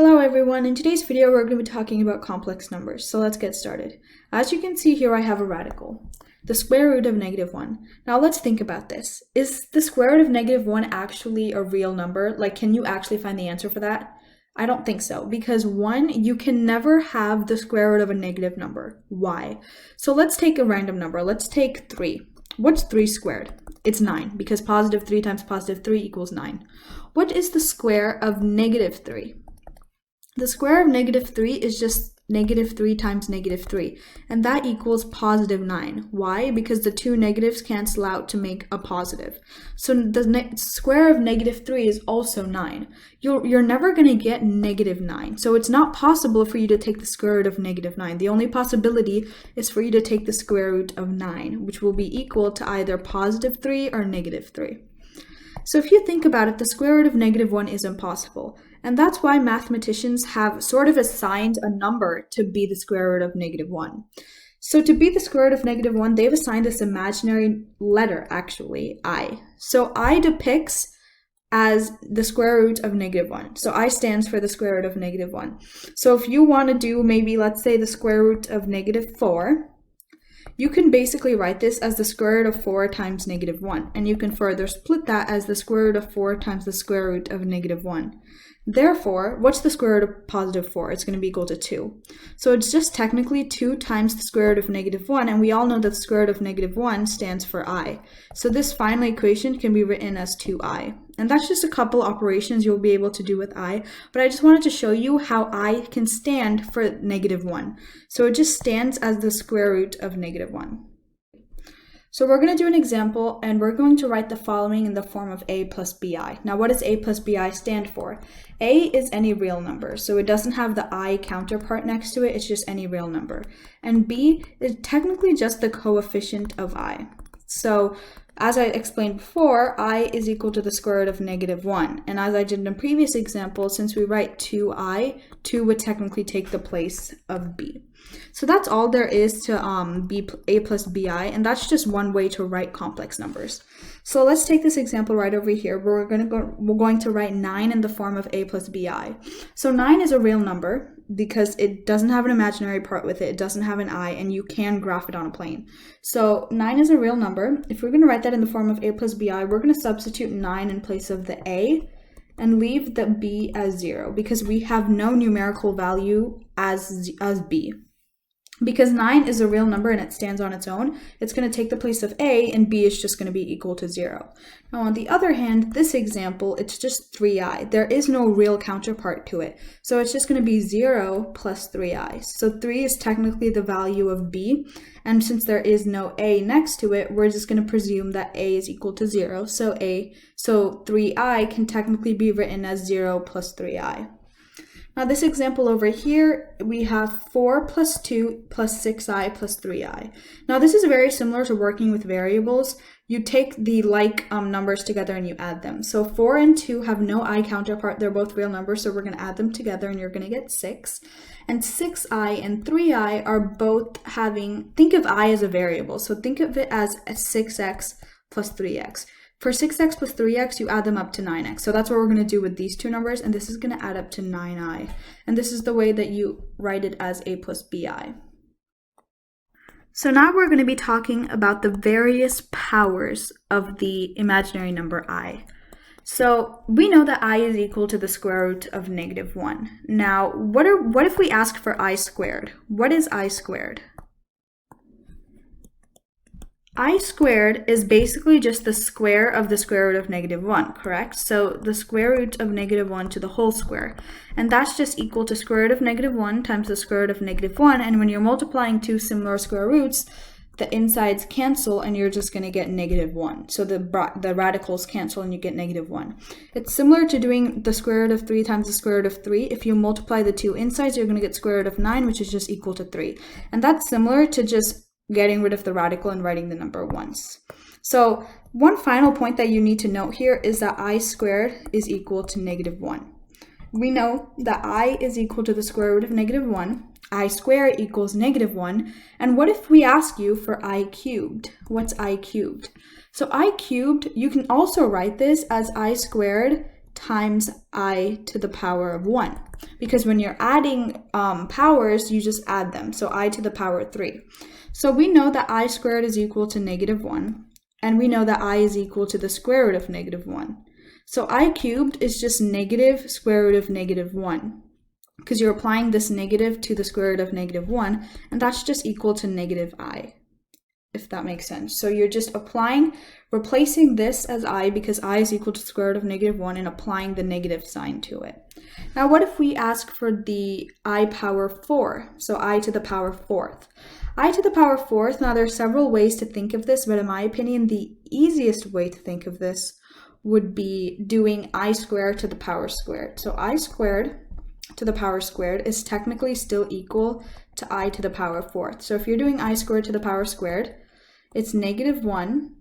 Hello everyone, in today's video we're going to be talking about complex numbers, so let's get started. As you can see here I have a radical, the square root of -1. Now let's think about this. Is the square root of -1 actually a real number? Like, can you actually find the answer for that? I don't think so, because 1, you can never have the square root of a negative number. Why? So let's take a random number. Let's take 3. What's 3 squared? It's 9, because positive 3 times positive 3 equals 9. What is the square of -3? The square of -3 is just -3 times -3, and that equals positive 9. Why? Because the two negatives cancel out to make a positive. So the square of -3 is also 9. You're never going to get -9. So it's not possible for you to take the square root of -9. The only possibility is for you to take the square root of 9, which will be equal to either positive 3 or -3. So if you think about it, the square root of -1 is impossible. And that's why mathematicians have sort of assigned a number to be the square root of -1. So to be the square root of -1, they've assigned this imaginary letter, actually, I. So I depicts as the square root of -1. So I stands for the square root of -1. So if you want to do maybe, let's say, the square root of -4, you can basically write this as the square root of 4 times -1, and you can further split that as the square root of 4 times the square root of -1. Therefore, what's the square root of positive 4? It's going to be equal to 2. So it's just technically 2 times the square root of -1, and we all know that the square root of -1 stands for I. So this final equation can be written as 2i. And that's just a couple operations you'll be able to do with I, but I just wanted to show you how I can stand for -1. So it just stands as the square root of -1. So we're going to do an example, and we're going to write the following in the form of a plus bi. Now, what does a plus bi stand for? A is any real number, so it doesn't have the I counterpart next to it, it's just any real number. And b is technically just the coefficient of I. So as I explained before, I is equal to the square root of -1. And as I did in a previous example, since we write 2i, 2 would technically take the place of b. So that's all there is to a plus bi, and that's just one way to write complex numbers. So let's take this example right over here. We're going to write 9 in the form of a plus bi. So 9 is a real number because it doesn't have an imaginary part with it. It doesn't have an I, and you can graph it on a plane. So 9 is a real number. If we're going to write that in the form of a plus bi, we're going to substitute 9 in place of the a and leave the b as 0 because we have no numerical value as b. Because 9 is a real number and it stands on its own, it's going to take the place of a, and b is just going to be equal to 0. Now, on the other hand, this example, it's just 3i. There is no real counterpart to it. So it's just going to be 0 plus 3i. So 3 is technically the value of b, and since there is no a next to it, we're just going to presume that a is equal to 0. So 3i can technically be written as 0 plus 3i. Now this example over here, we have 4 plus 2 plus 6i plus 3i. Now this is very similar to working with variables. You take the like numbers together and you add them. So 4 and 2 have no I counterpart. They're both real numbers, so we're going to add them together and you're going to get 6. And 6i and 3i are both having, think of I as a variable. So think of it as 6x plus 3x. For 6x plus 3x, you add them up to 9x. So that's what we're going to do with these two numbers, and this is going to add up to 9i. And this is the way that you write it as a plus bi. So now we're going to be talking about the various powers of the imaginary number I. So we know that I is equal to the square root of -1. Now, what if we ask for I squared? What is I squared? I squared is basically just the square of the square root of -1, correct? So the square root of -1 to the whole square. And that's just equal to square root of -1 times the square root of -1. And when you're multiplying two similar square roots, the insides cancel and you're just going to get -1. So the radicals cancel and you get -1. It's similar to doing the square root of 3 times the square root of 3. If you multiply the two insides, you're going to get square root of 9, which is just equal to 3. And that's similar to just getting rid of the radical and writing the number once. So one final point that you need to note here is that I squared is equal to -1. We know that I is equal to the square root of -1. I squared equals -1. And what if we ask you for I cubed? What's I cubed? So I cubed, you can also write this as I squared times I to the power of 1. Because when you're adding powers, you just add them. So I to the power 3. So we know that I squared is equal to negative 1. And we know that I is equal to the square root of negative 1. So I cubed is just negative square root of negative 1. Because you're applying this negative to the square root of negative 1, and that's just equal to negative I, if that makes sense. So you're just replacing this as I because I is equal to the square root of negative 1 and applying the negative sign to it. Now what if we ask for the I power 4? So I to the power 4th. I to the power 4th, now there are several ways to think of this, but in my opinion, the easiest way to think of this would be doing I squared to the power squared. So I squared to the power squared is technically still equal to I to the power 4th. So if you're doing I squared to the power squared, it's negative 1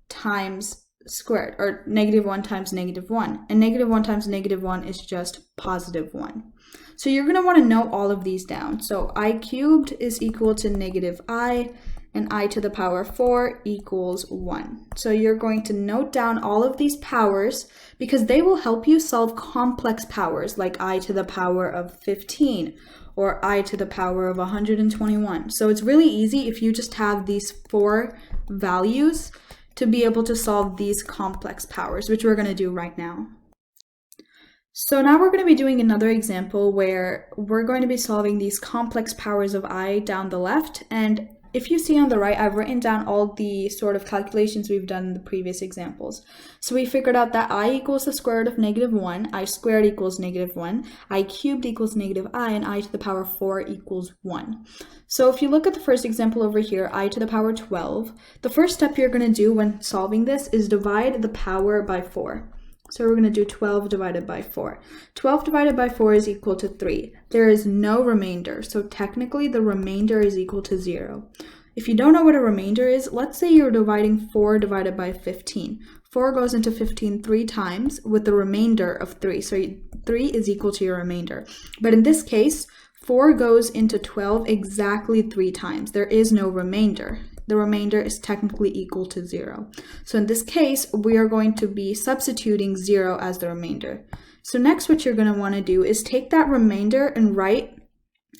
times squared, or negative 1 times negative 1. And negative 1 times negative 1 is just positive 1. So you're going to want to note all of these down. So I cubed is equal to negative I, and I to the power 4 equals 1. So you're going to note down all of these powers because they will help you solve complex powers like I to the power of 15 or I to the power of 121. So it's really easy if you just have these 4 values to be able to solve these complex powers, which we're going to do right now. So now we're going to be doing another example where we're going to be solving these complex powers of I down the left, and if you see on the right, I've written down all the sort of calculations we've done in the previous examples. So we figured out that I equals the square root of negative 1, I squared equals negative 1, I cubed equals negative I, and I to the power 4 equals 1. So if you look at the first example over here, I to the power 12, the first step you're going to do when solving this is divide the power by 4. So we're going to do 12 divided by 4. 12 divided by 4 is equal to 3. There is no remainder, so technically the remainder is equal to 0. If you don't know what a remainder is, let's say you're dividing 4 divided by 15. 4 goes into 15 3 times with the remainder of 3, so 3 is equal to your remainder. But in this case, 4 goes into 12 exactly 3 times. There is no remainder. The remainder is technically equal to 0. So in this case, we are going to be substituting 0 as the remainder. So next what you're going to want to do is take that remainder and write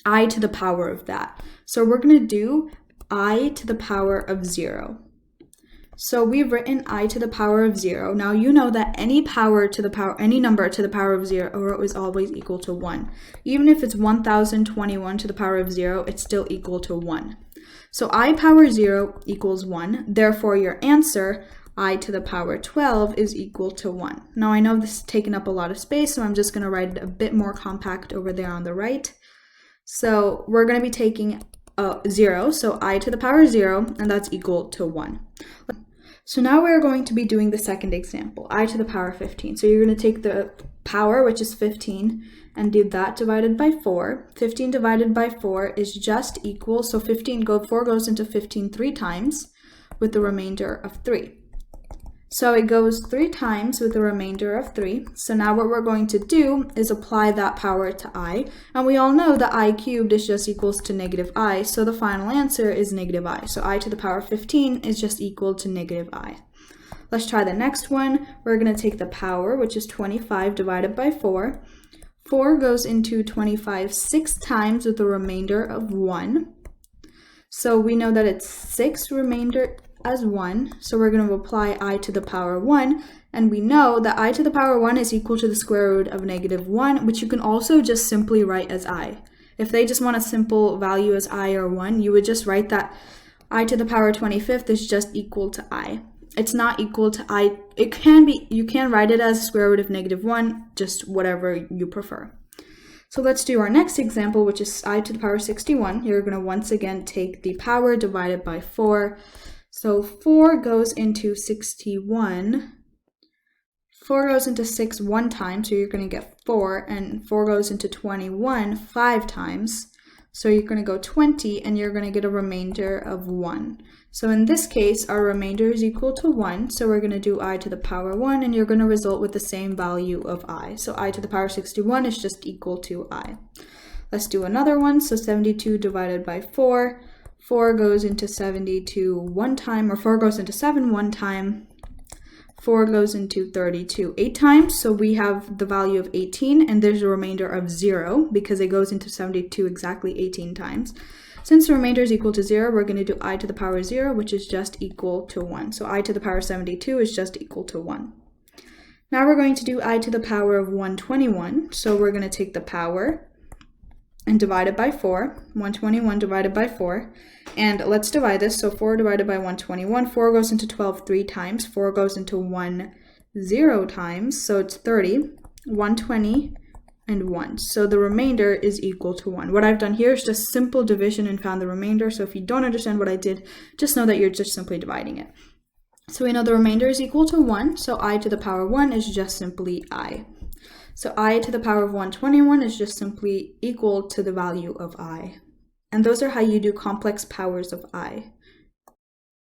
I to the power of that. So we're going to do I to the power of 0. So we've written I to the power of 0. Now you know that any number to the power of 0 is always equal to 1. Even if it's 1021 to the power of 0, it's still equal to 1. So I power 0 equals 1. Therefore, your answer, I to the power 12, is equal to 1. Now I know this is taking up a lot of space, so I'm just going to write it a bit more compact over there on the right. So we're going to be taking 0, so I to the power 0, and that's equal to 1. So now we're going to be doing the second example, I to the power 15. So you're going to take the power, which is 15, and do that divided by 4. 15 divided by 4 is just equal, so 4 goes into 15 3 times with the remainder of 3. So it goes 3 times with the remainder of 3. So now what we're going to do is apply that power to I, and we all know that I cubed is just equals to negative I, so the final answer is negative I. So I to the power 15 is just equal to negative I. Let's try the next one. We're going to take the power, which is 25 divided by 4. 4 goes into 25 6 times with the remainder of 1. So we know that it's 6 remainder as 1. So we're going to apply I to the power 1. And we know that I to the power 1 is equal to the square root of negative 1, which you can also just simply write as I. If they just want a simple value as I or 1, you would just write that I to the power 25th is just equal to I. It's not equal to I. It can be, you can write it as square root of negative 1, just whatever you prefer. So let's do our next example, which is I to the power 61. You're going to once again take the power divided by 4. So 4 goes into 61. 4 goes into 6 1 time, so you're going to get 4, and 4 goes into 21 5 times. So you're going to go 20, and you're going to get a remainder of 1. So in this case, our remainder is equal to 1, so we're going to do I to the power 1, and you're going to result with the same value of I. So I to the power 61 is just equal to I. Let's do another one. So 72 divided by 4. 4 goes into 72 1 time, or 4 goes into 7 1 time. 4 goes into 32 8 times, so we have the value of 18, and there's a remainder of 0 because it goes into 72 exactly 18 times. Since the remainder is equal to 0, we're going to do I to the power 0, which is just equal to 1. So I to the power 72 is just equal to 1. Now we're going to do I to the power of 121. So we're going to take the power and divide it by 4. 121 divided by 4. And let's divide this. So 4 divided by 121. 4 goes into 12 3 times. 4 goes into 1 0 times. So it's 30, 120, and 1. So the remainder is equal to 1. What I've done here is just simple division and found the remainder. So if you don't understand what I did, just know that you're just simply dividing it. So we know the remainder is equal to 1. So I to the power 1 is just simply I. So I to the power of 121 is just simply equal to the value of I. And those are how you do complex powers of I.